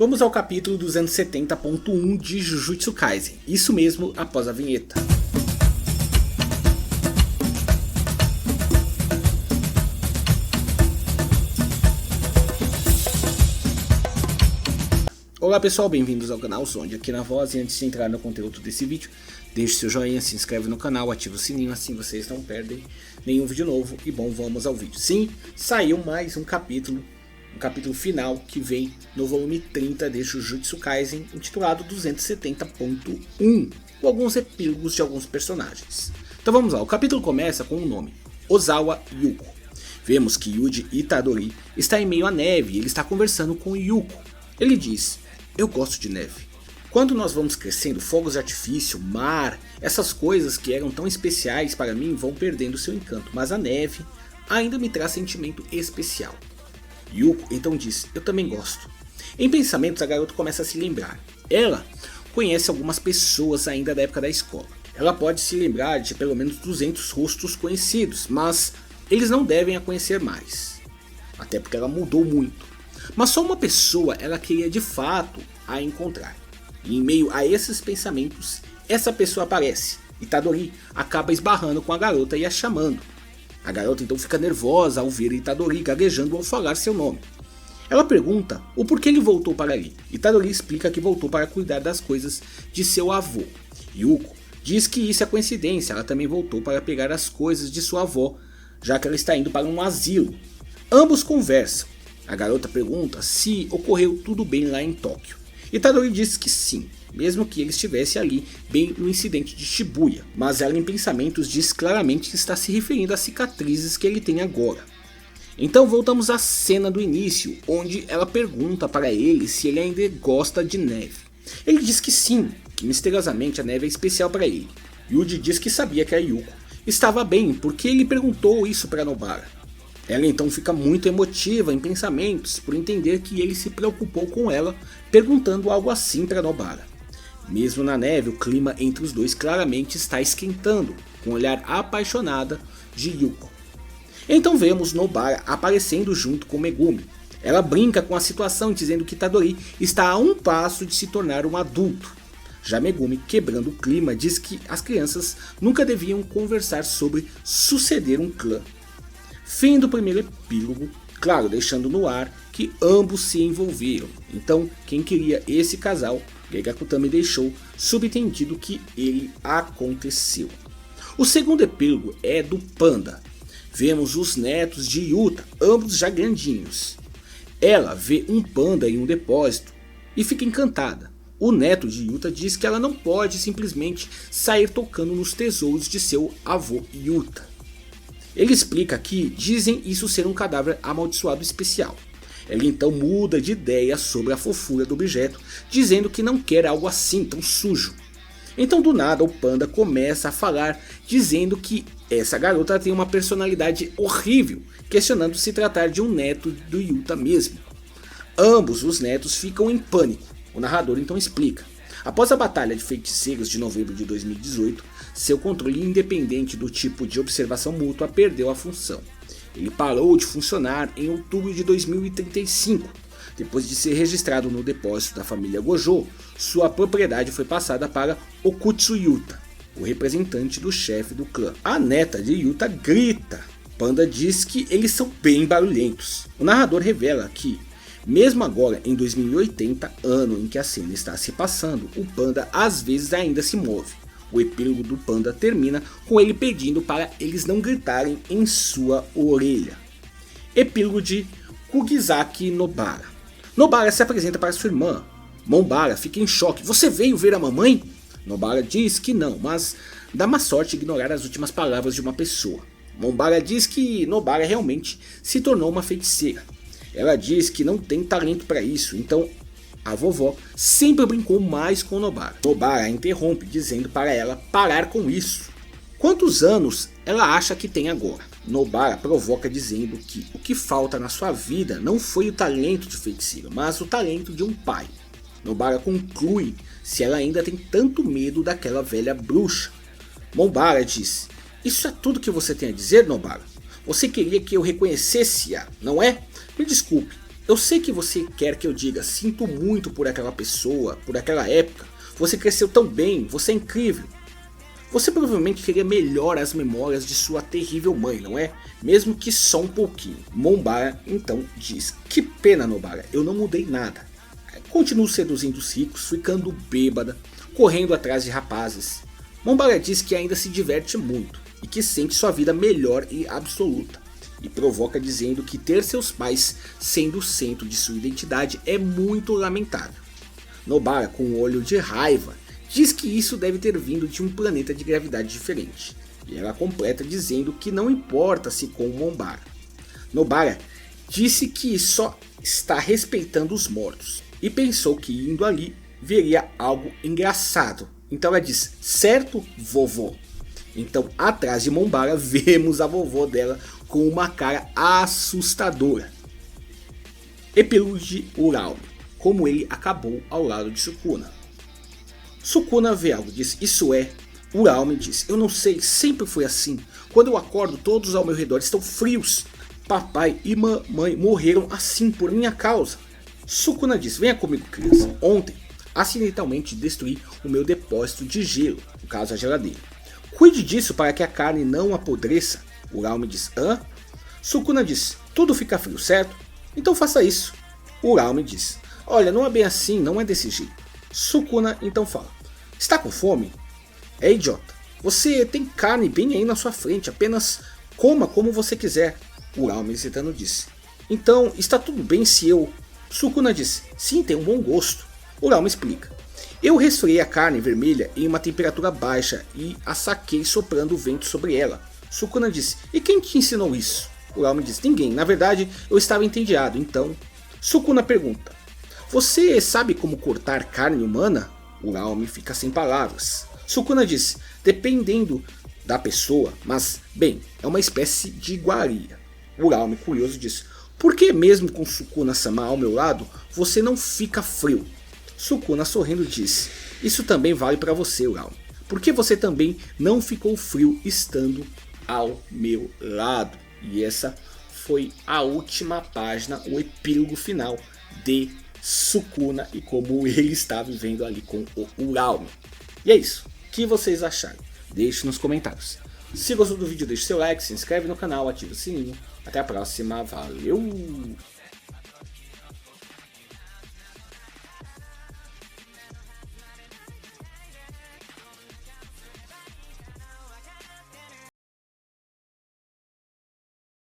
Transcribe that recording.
Vamos ao capítulo 270.1 de Jujutsu Kaisen, isso mesmo após a vinheta. Olá pessoal, bem-vindos ao canal, Zonde aqui na voz, e antes de entrar no conteúdo desse vídeo, deixe seu joinha, se inscreve no canal, ativa o sininho, assim vocês não perdem nenhum vídeo novo. E bom, vamos ao vídeo. Sim, saiu mais um capítulo final que vem no volume 30 de Jujutsu Kaisen, intitulado 270.1, com alguns epílogos de alguns personagens. Então vamos lá, o capítulo começa com o nome, Ozawa Yuko. Vemos que Yuji Itadori está em meio à neve e ele está conversando com Yuko. Ele diz: eu gosto de neve. Quando nós vamos crescendo, fogos de artifício, mar, essas coisas que eram tão especiais para mim vão perdendo seu encanto, mas a neve ainda me traz sentimento especial. Yuko então diz: eu também gosto. Em pensamentos, a garota começa a se lembrar. Ela conhece algumas pessoas ainda da época da escola. Ela pode se lembrar de pelo menos 200 rostos conhecidos, mas eles não devem a conhecer mais, até porque ela mudou muito. Mas só uma pessoa ela queria de fato a encontrar. E em meio a esses pensamentos, essa pessoa aparece. Itadori acaba esbarrando com a garota e a chamando. A garota então fica nervosa ao ver Itadori gaguejando ao falar seu nome. Ela pergunta o porquê ele voltou para ali. Itadori explica que voltou para cuidar das coisas de seu avô. Yuko diz que isso é coincidência, ela também voltou para pegar as coisas de sua avó, já que ela está indo para um asilo. Ambos conversam. A garota pergunta se ocorreu tudo bem lá em Tóquio. Itadori diz que sim, mesmo que ele estivesse ali bem no incidente de Shibuya. Mas ela em pensamentos diz claramente que está se referindo às cicatrizes que ele tem agora. Então voltamos à cena do início, onde ela pergunta para ele se ele ainda gosta de neve. Ele diz que sim, que misteriosamente a neve é especial para ele. Yuji diz que sabia que a Yuko estava bem porque ele perguntou isso para Nobara. Ela então fica muito emotiva em pensamentos por entender que ele se preocupou com ela perguntando algo assim para Nobara. Mesmo na neve, o clima entre os dois claramente está esquentando, com o olhar apaixonada de Yuko. Então vemos Nobara aparecendo junto com Megumi. Ela brinca com a situação dizendo que Itadori está a um passo de se tornar um adulto. Já Megumi, quebrando o clima, diz que as crianças nunca deviam conversar sobre suceder um clã. Fim do primeiro epílogo, claro, deixando no ar que ambos se envolveram. Então, quem queria esse casal, Gegaku também deixou subentendido que ele aconteceu. O segundo epílogo é do Panda. Vemos os netos de Yuta, ambos já grandinhos. Ela vê um panda em um depósito e fica encantada. O neto de Yuta diz que ela não pode simplesmente sair tocando nos tesouros de seu avô Yuta. Ele explica que dizem isso ser um cadáver amaldiçoado especial. Ele então muda de ideia sobre a fofura do objeto, dizendo que não quer algo assim tão sujo. Então do nada o panda começa a falar, dizendo que essa garota tem uma personalidade horrível, questionando se tratar de um neto do Yuta mesmo. Ambos os netos ficam em pânico. O narrador então explica. Após a Batalha de Feiticeiros de novembro de 2018, seu controle independente do tipo de observação mútua perdeu a função. Ele parou de funcionar em outubro de 2035. Depois de ser registrado no depósito da família Gojo, sua propriedade foi passada para Okutsu Yuta, o representante do chefe do clã. A neta de Yuta grita. Panda diz que eles são bem barulhentos. O narrador revela que, mesmo agora em 2080, ano em que a cena está se passando, o panda às vezes ainda se move. O epílogo do panda termina com ele pedindo para eles não gritarem em sua orelha. Epílogo de Kugisaki Nobara. Nobara se apresenta para sua irmã. Nobara fica em choque. Você veio ver a mamãe? Nobara diz que não, mas dá má sorte ignorar as últimas palavras de uma pessoa. Nobara diz que Nobara realmente se tornou uma feiticeira. Ela diz que não tem talento para isso, então a vovó sempre brincou mais com Nobara. Nobara a interrompe dizendo para ela parar com isso. Quantos anos ela acha que tem agora? Nobara provoca dizendo que o que falta na sua vida não foi o talento de feiticeira, mas o talento de um pai. Nobara conclui se ela ainda tem tanto medo daquela velha bruxa. Nobara diz: isso é tudo que você tem a dizer, Nobara? Você queria que eu reconhecesse-a, não é? Me desculpe, Eu sei que você quer que eu diga, sinto muito por aquela pessoa, por aquela época, você cresceu tão bem, você é incrível. Você provavelmente queria melhor as memórias de sua terrível mãe, não é? Mesmo que só um pouquinho. Mombara então diz, que pena Nobara, eu não mudei nada. Continuo seduzindo os ricos, ficando bêbada, correndo atrás de rapazes. Mombara diz que ainda se diverte muito e que sente sua vida melhor e absoluta. E provoca dizendo que ter seus pais sendo o centro de sua identidade é muito lamentável. Nobara, com um olho de raiva, diz que isso deve ter vindo de um planeta de gravidade diferente. E ela completa dizendo que não importa se com Mombara. Nobara disse que só está respeitando os mortos. E pensou que indo ali veria algo engraçado. Então ela diz, certo vovô? Então atrás de Mombara vemos a vovó dela com uma cara assustadora. Epílogo de Uralme, como ele acabou ao lado de Sukuna. Sukuna vê algo, diz, isso é. Uralme diz, eu não sei, sempre foi assim. Quando eu acordo todos ao meu redor estão frios. Papai e mamãe morreram assim por minha causa. Sukuna diz, venha comigo criança, ontem acidentalmente destruí o meu depósito de gelo, no caso a geladeira. Cuide disso para que a carne não apodreça. Uralme diz, hã? Sukuna diz, tudo fica frio, certo? Então faça isso. Uralme diz, olha, não é bem assim, não é desse jeito. Sukuna então fala, está com fome? É idiota, você tem carne bem aí na sua frente, apenas coma como você quiser. Uralme hesitando diz, então está tudo bem se eu... Sukuna diz, sim, tem um bom gosto. Uralme explica, eu resfriei a carne vermelha em uma temperatura baixa e a saquei soprando o vento sobre ela. Sukuna diz, e quem te ensinou isso? Uralme diz, ninguém, na verdade eu estava entediado, então... Sukuna pergunta, você sabe como cortar carne humana? Uralme fica sem palavras. Sukuna diz, dependendo da pessoa, mas bem, é uma espécie de iguaria. Uralme curioso diz, por que mesmo com Sukuna-sama ao meu lado, você não fica frio? Sukuna sorrindo diz, isso também vale para você, Uralme. Por que você também não ficou frio estando ao meu lado? E essa foi a última página, o epílogo final de Sukuna e como ele está vivendo ali com o Uralme. E é isso, o que vocês acharam? Deixe nos comentários. Se gostou do vídeo, deixe seu like, se inscreve no canal, ative o sininho. Até a próxima, valeu!